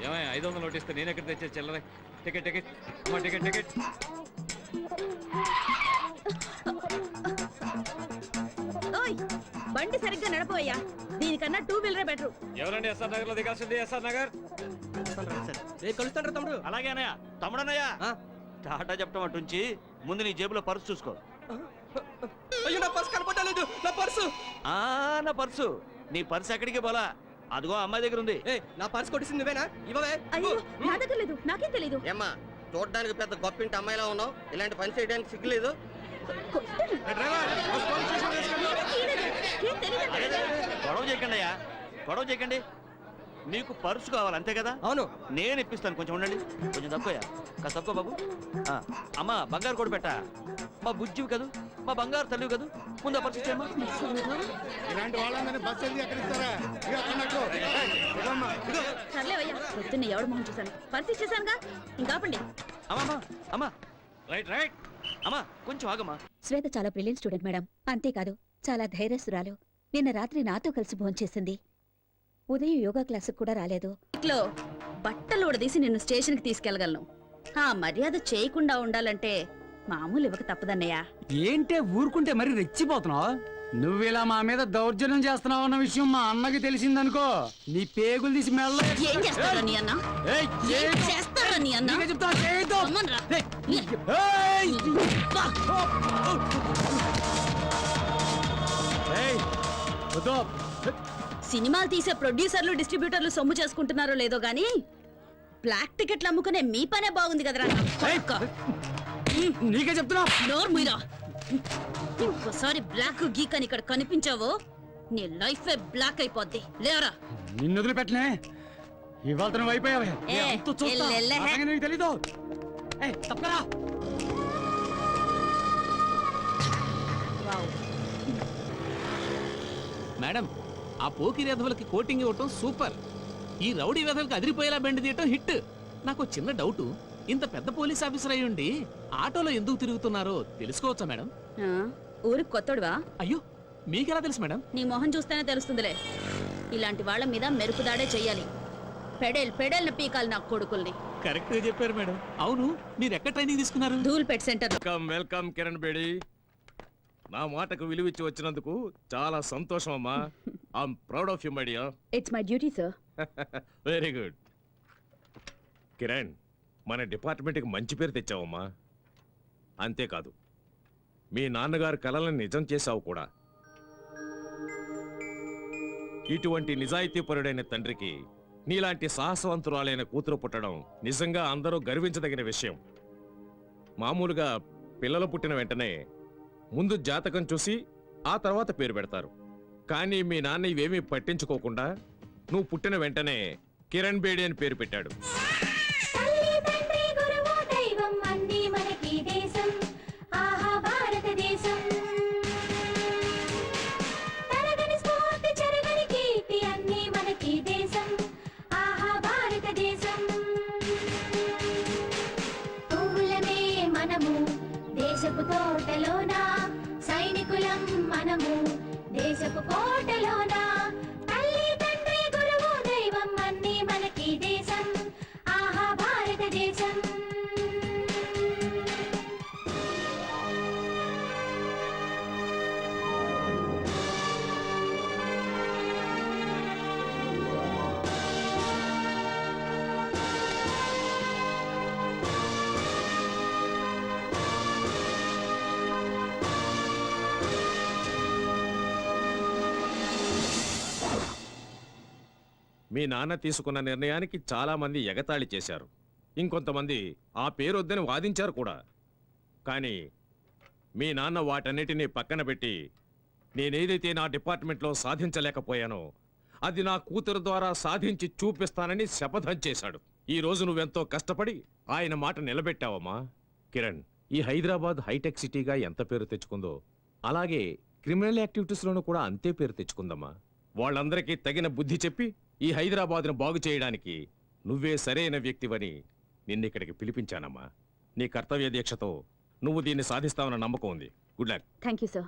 ఏమయ్య 500 నోటిస్తే నేను ఎక్కడ తెచ్చే చిల్లర? టికెట్ టికెట్ అమ్మా, టికెట్ టికెట్. బండి సరిగ్గా నడపోయ్యా, దీనికన్నా 2 వీలరే బెటర్. ఎవరండి ఎస్ఆర్ నగర్ లో దిగాల్సింది? ఎస్ఆర్ నగర్ కలుస్తాడు తమ్ముడు. అలాగే అన్నయ్య. తమ్ముడన్నయ్య టాటా చెప్పడం అటుంచి ముందు నీ జేబులో పర్సు చూసుకో. అయ్యో నా పర్సు కనపడలేదు. నా పర్సు నా పర్సు. నీ పర్సు ఎక్కడికి పోలా, అదిగో అమ్మాయి దగ్గర ఉంది. నా పర్సు కొట్టేసింది నువ్వేనా? ఇవ్వవే. అయ్యో నా దగ్గర లేదు, నాకేం తెలీదు. ఏమ్మా చూడడానికి పెద్ద గొప్పింటి అమ్మాయిలా ఉన్నావు, ఇలాంటి పని చేయడానికి సిగ్గులేదు? గొడవ చేయకండి అయ్యా, గొడవ చేయకండి. మీకు పర్సు కావాలి అంతే కదా? అవును. నేను ఇప్పిస్తాను, కొంచెం ఉండండి. కొంచెం తక్కువయ్యా, కాస్త తక్కువ బాబు. అమ్మా బంగారు కూడా పెట్టా, మా బుజ్జివి కదూ, మా బంగారు తల్లివి కదూ. ముందు పర్సు ఇచ్చేయమ్మా. ఇలాంటి వాళ్ళందరినీ బస్సు వెళ్ళి ఎక్కడ ఇస్తారా? సర్లేవయ్యా, పొద్దున్న ఎవడు మొహం చూసాను, పర్సు ఇచ్చేసానుగా, ఇంకాపండి. అమ్మా అమ్మా రైట్ రైట్. అమ్మా కొంచెం ఆగమ్మా. శ్వేత చాలా బ్రిలియంట్ స్టూడెంట్ మేడం. అంతేకాదు చాలా ధైర్యస్తురాలు. నిన్న రాత్రి నాతో కలిసి భోంచేసింది. ఉదయం యోగా క్లాసుకు కూడా రాలేదు. ఇట్లో బట్టలు ఉడదీసి నిన్ను స్టేషన్కి తీసుకెళ్లగలను. ఆ మర్యాద చేయకుండా ఉండాలంటే మామూలు ఇవ్వక తప్పదన్నయ్యా. ఏంటే ఊరుకుంటే మరి రెచ్చిపోతున్నావు? నువ్విలా మా మీద దౌర్జన్యం చేస్తున్నావు అన్న విషయం మా అన్నకి తెలిసిందనుకో, నీ పేగులు తీసి మెల్ల. ఏం చేస్తారా నీ అన్న? ఏం చేస్తారా నీ అన్న? రమ్మన్రా. సినిమాలు తీసే ప్రొడ్యూసర్లు డిస్ట్రిబ్యూటర్లు సొమ్ము చేసుకుంటున్నారో లేదో గానీ బ్లాక్ టికెట్లు అమ్ముకునే మీ పనే బాగుంది కదరా. నీకే చెప్తున్నా. నోరు మీరా, ఇంకోసారి బ్లాక్ గీక్ అని ఇక్కడ కనిపించావో నీ లైఫ్ బ్లాక్ అయిపోద్ది. లేవరా. నిన్ను వదిలిపెట్టనే, ఇవాళ నువ్వు అయిపోయావే. నీకు తెలీదు. తప్పరా. మేడం, ఆ పోకిరి వెధవులకి కోటింగ్ ఇవ్వటం సూపర్. ఈ రౌడీ వెధవులకి అదిరిపోయేలా బెండ్ తీయటం హిట్. నాకు చిన్న డౌట్, ఇంత పెద్ద పోలీస్ ఆఫీసర్ అయి ఉండి ఆటోలో ఎందుకు తిరుగుతున్నారో తెలుసుకోవచ్చా మేడం? ఊరికి కొత్తడువా? అయ్యో మీకెలా తెలుసు మేడం? నీ మొహం చూస్తేనే తెలుస్తుందిలే. ఇలాంటి వాళ్ళ మీద మెరుపుదాడే చెయ్యాలి. పెడేల్ పీకాలి నా కొడుకుల్ని. కరెక్ట్ గా చెప్పారు మేడం. అవును, మీరు ఎక్కడ ట్రైనింగ్ తీసుకున్నారు? ధూల్పేట్ సెంటర్. వెల్కమ్ కిరణ్ బేడి. నా మాటకు విలువిచ్చి వచ్చినందుకు చాలా సంతోషం అమ్మా. I'm proud of you my dear. It's my duty sir. Very good. Kiran, మన డిపార్ట్మెంట్కి మంచి పేరు తెచ్చావమ్మా. అంతేకాదు మీ నాన్నగారు కలలను నిజం చేశావు కూడా. ఇటువంటి నిజాయితీపరుడైన తండ్రికి నీలాంటి సాహసవంతురాలైన కూతురు పుట్టడం నిజంగా అందరూ గర్వించదగిన విషయం. మామూలుగా పిల్లలు పుట్టిన వెంటనే ముందు జాతకం చూసి ఆ తర్వాత పేరు పెడతారు. కానీ మీ నాన్న ఇవేమీ పట్టించుకోకుండా నువ్వు పుట్టిన వెంటనే కిరణ్ బేడి అని పేరు పెట్టాడు. దేశపు తోటలోనా సైనికులం మనము, దేశపు కోటలోనా తల్లి తండ్రి గురువు దైవం అన్నీ మనకి దేశం. ఆహా భారతదేశం. మీ నాన్న తీసుకున్న నిర్ణయానికి చాలా మంది ఎగతాళి చేశారు. ఇంకొంతమంది ఆ పేరొద్దని వాదించారు కూడా. కానీ మీ నాన్న వాటన్నిటినీ పక్కన పెట్టి నేనేదైతే నా డిపార్ట్మెంట్లో సాధించలేకపోయానో అది నా కూతురు ద్వారా సాధించి చూపిస్తానని శపథం చేశాడు. ఈ రోజు నువ్వెంతో కష్టపడి ఆయన మాట నిలబెట్టావమ్మా. కిరణ్, ఈ హైదరాబాద్ హైటెక్ సిటీగా ఎంత పేరు తెచ్చుకుందో అలాగే క్రిమినల్ యాక్టివిటీస్లోనూ కూడా అంతే పేరు తెచ్చుకుందమ్మా. వాళ్ళందరికీ తగిన బుద్ధి చెప్పి ఈ హైదరాబాద్ను బాగు చేయడానికి నువ్వే సరైన వ్యక్తివని నిన్నిక్కడికి పిలిపించానమ్మా. నీ కర్తవ్య దీక్షతో నువ్వు దీన్ని సాధిస్తావన్న నమ్మకం ఉంది. Good luck. Thank you sir.